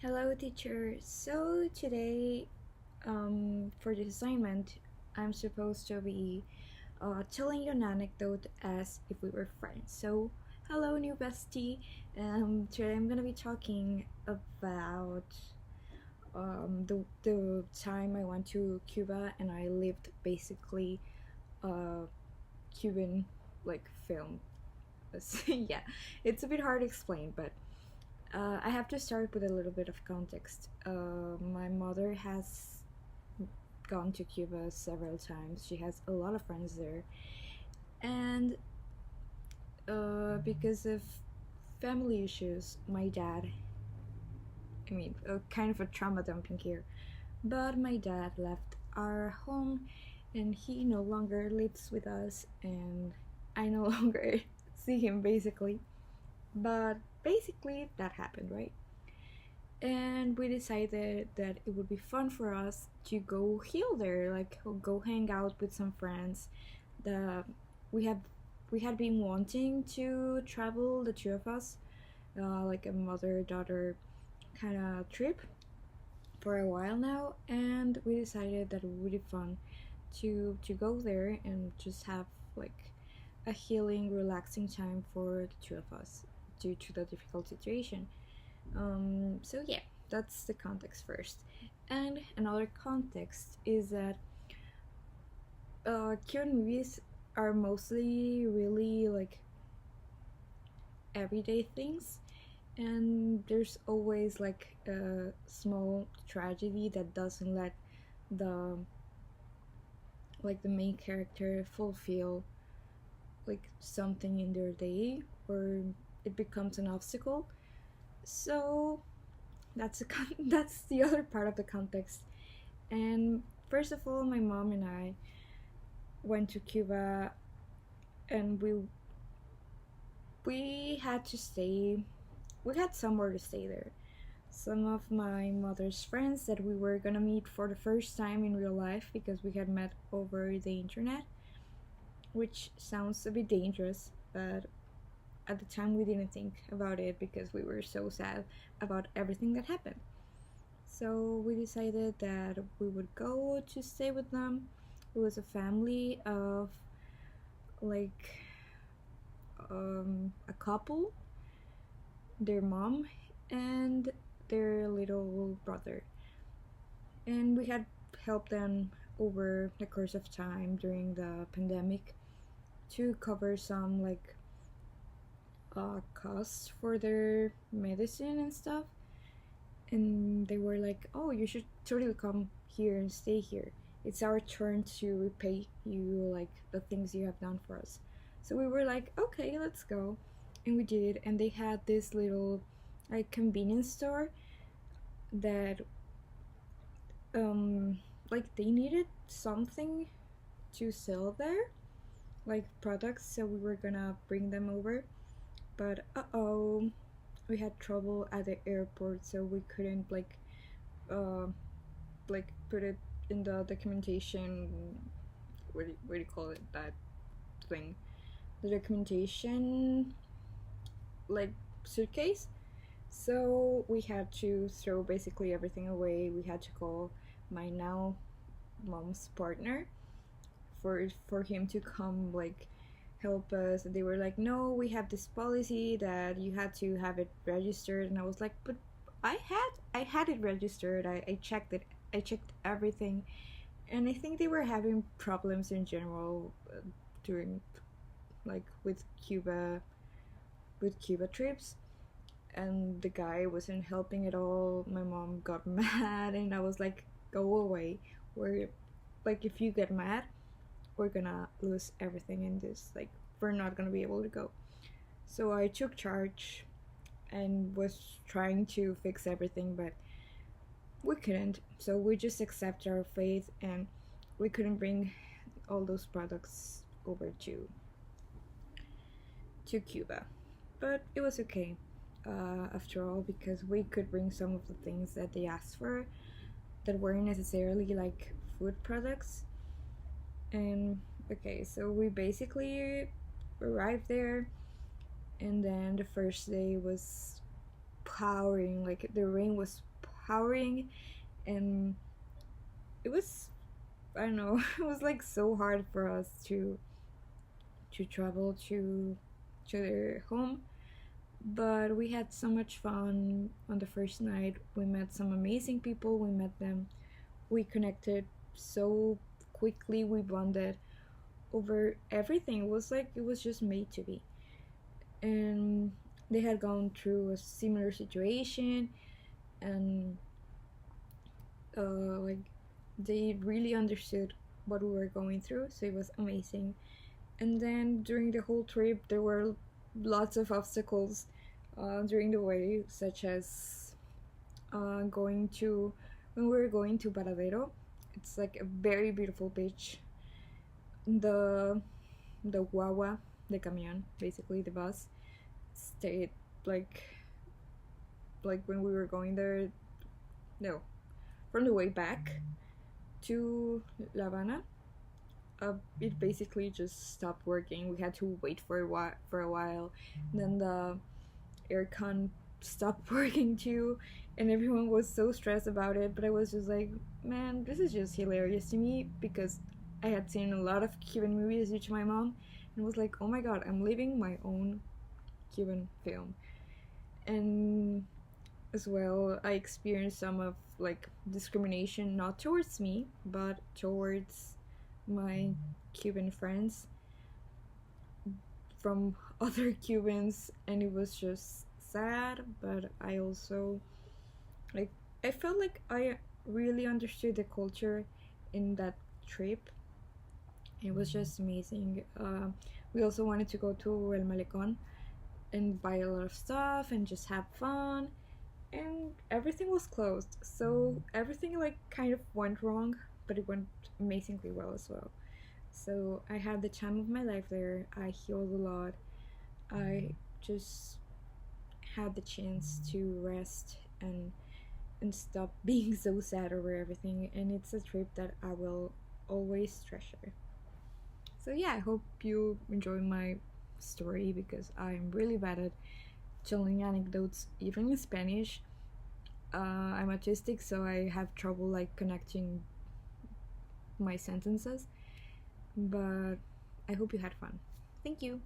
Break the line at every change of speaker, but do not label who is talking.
Hello, teacher. So today, for this assignment, I'm supposed to be telling you an anecdote as if we were friends. So, hello, new bestie. Today I'm gonna be talking about the time I went to Cuba and I lived basically a Cuban film. Yeah, it's a bit hard to explain, but I have to start with a little bit of context. My mother has gone to Cuba several times. She has a lot of friends there, and because of family issues, my dad. Kind of a trauma dumping here, but my dad left our home, and he no longer lives with us, and I no longer see him basically. But basically, that happened, right? And we decided that it would be fun for us to go heal there, like go hang out with some friends. The we have we had been wanting to travel, the two of us, like a mother daughter kind of trip for a while now, and we decided that it would be fun to go there and just have like a healing, relaxing time for the two of us due to the difficult situation. So yeah, that's the context first. And another context is that Cuban movies are mostly really like everyday things, and there's always like a small tragedy that doesn't let the the main character fulfill like something in their day, or it becomes an obstacle. So that's the other part of the context. And first of all, my mom and I went to Cuba, and we had to stay. We had somewhere to stay there. Some of my mother's friends that we were gonna meet for the first time in real life because we had met over the internet, which sounds a bit dangerous, but at the time we didn't think about it because we were so sad about everything that happened. So we decided that we would go to stay with them. It was a family of like a couple, their mom, and their little brother. And we had helped them over the course of time during the pandemic to cover some costs for their medicine and stuff. And they were like, "Oh, you should totally come here and stay here. It's our turn to repay you like the things you have done for us." So we were like, "Okay, let's go," and we did. And they had this little like convenience store that they needed something to sell there, like products. So we were gonna bring them over, but we had trouble at the airport, so we couldn't uh put it in the documentation. What do you call it, that thing, the documentation like suitcase. So we had to throw basically everything away. We had to call my now mom's partner for him to come help us. And they were like, "No, we have this policy that you had to have it registered." And I was like, "But I had it registered. I checked it. I checked everything." And I think they were having problems in general during with Cuba trips, and the guy wasn't helping at all. My mom got mad, and I was like, "Go away. We're if you get mad, we're gonna lose everything in this. We're not gonna be able to go." So I took charge and was trying to fix everything, but we couldn't. So we just accepted our fate, and we couldn't bring all those products over to Cuba. But it was okay, after all, because we could bring some of the things that they asked for that weren't necessarily like food products. And okay, so we basically arrived there, and then the first day was powering, like the rain was powering, and it was, I don't know, it was like so hard for us to travel to their home. But we had so much fun on the first night. We met some amazing people. We met them. We connected so quickly. We bonded over everything. It was like it was just made to be. And they had gone through a similar situation, and like they really understood what we were going through. So it was amazing. And then during the whole trip, there were lots of obstacles during the way, such as going to when we were going to Baradero. It's like a very beautiful beach. The the guagua, the camion, basically the bus, stayed like when we were going there. No, from the way back to La Habana, it basically just stopped working. We had to wait for a while. Then the aircon stopped working too, and everyone was so stressed about it. But I was just like, man, this is just hilarious to me because I had seen a lot of Cuban movies due to my mom, and was like, oh my god, I'm living my own Cuban film. And as well, I experienced some of like discrimination, not towards me, but towards my Cuban friends from other Cubans, and it was just sad. But I also like I felt like I really understood the culture in that trip. It was just amazing. We also wanted to go to El Malecon and buy a lot of stuff and just have fun, and everything was closed, so everything like kind of went wrong, but it went amazingly well as well. So I had the time of my life there. I healed a lot. I just had the chance to rest and stop being so sad over everything, and it's a trip that I will always treasure. So yeah, I hope you enjoy my story because I'm really bad at telling anecdotes even in Spanish. I'm autistic, so I have trouble like connecting my sentences, but I hope you had fun. Thank you.